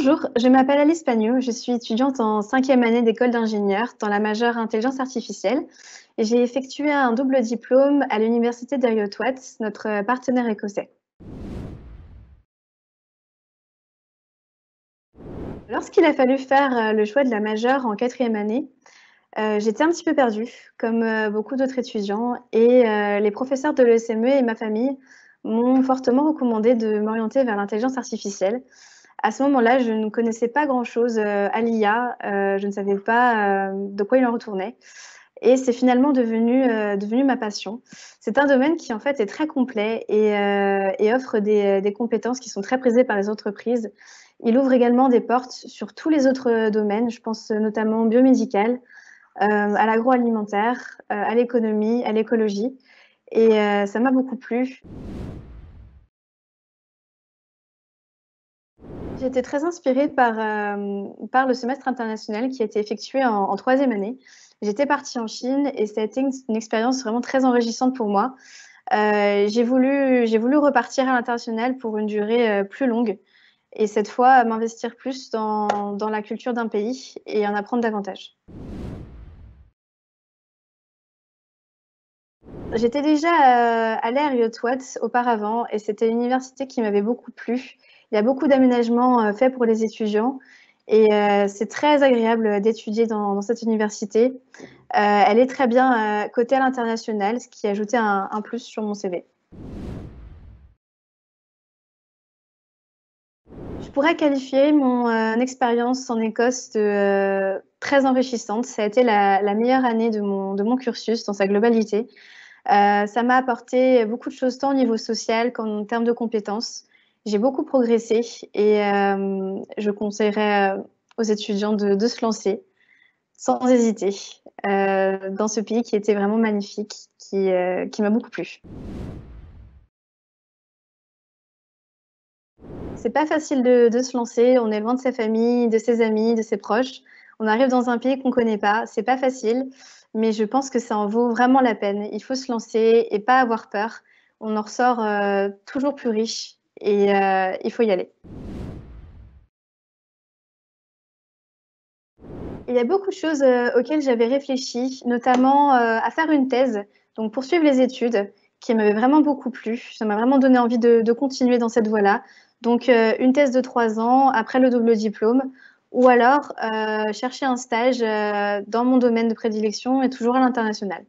Bonjour, je m'appelle Alice Pagnot, je suis étudiante en 5e année d'école d'ingénieur dans la majeure intelligence artificielle et j'ai effectué un double diplôme à l'université d'Heriot-Watt, notre partenaire écossais. Lorsqu'il a fallu faire le choix de la majeure en 4e année, j'étais un petit peu perdue, comme beaucoup d'autres étudiants, et les professeurs de l'ESME et ma famille m'ont fortement recommandé de m'orienter vers l'intelligence artificielle. À ce moment-là, je ne connaissais pas grand-chose à l'IA, je ne savais pas de quoi il en retournait. Et c'est finalement devenu ma passion. C'est un domaine qui, en fait, est très complet et offre des compétences qui sont très prisées par les entreprises. Il ouvre également des portes sur tous les autres domaines, je pense notamment au biomédical, à l'agroalimentaire, à l'économie, à l'écologie et ça m'a beaucoup plu. J'ai été très inspirée par le semestre international qui a été effectué en 3e année. J'étais partie en Chine et ça a été une expérience vraiment très enrichissante pour moi. J'ai voulu repartir à l'international pour une durée, plus longue et cette fois, m'investir plus dans la culture d'un pays et en apprendre davantage. J'étais déjà, allée à Riot-Watt auparavant et c'était une université qui m'avait beaucoup plu. Il y a beaucoup d'aménagements, faits pour les étudiants et c'est très agréable, d'étudier dans cette université. Elle est très bien, cotée à l'international, ce qui ajoutait un plus sur mon CV. Je pourrais qualifier mon, expérience en Écosse de, très enrichissante. Ça a été la meilleure année de mon cursus dans sa globalité. Ça m'a apporté beaucoup de choses tant au niveau social qu'en termes de compétences. J'ai beaucoup progressé et je conseillerais, aux étudiants de se lancer sans hésiter, dans ce pays qui était vraiment magnifique, qui m'a beaucoup plu. C'est pas facile de se lancer, on est loin de sa famille, de ses amis, de ses proches. On arrive dans un pays qu'on connaît pas, c'est pas facile, mais je pense que ça en vaut vraiment la peine. Il faut se lancer et pas avoir peur. On en ressort, toujours plus riche et il faut y aller. Il y a beaucoup de choses, auxquelles j'avais réfléchi, notamment, à faire une thèse, donc poursuivre les études, qui m'avaient vraiment beaucoup plu. Ça m'a vraiment donné envie de continuer dans cette voie-là. Donc, une thèse de 3 ans après le double diplôme ou alors, chercher un stage, dans mon domaine de prédilection et toujours à l'international.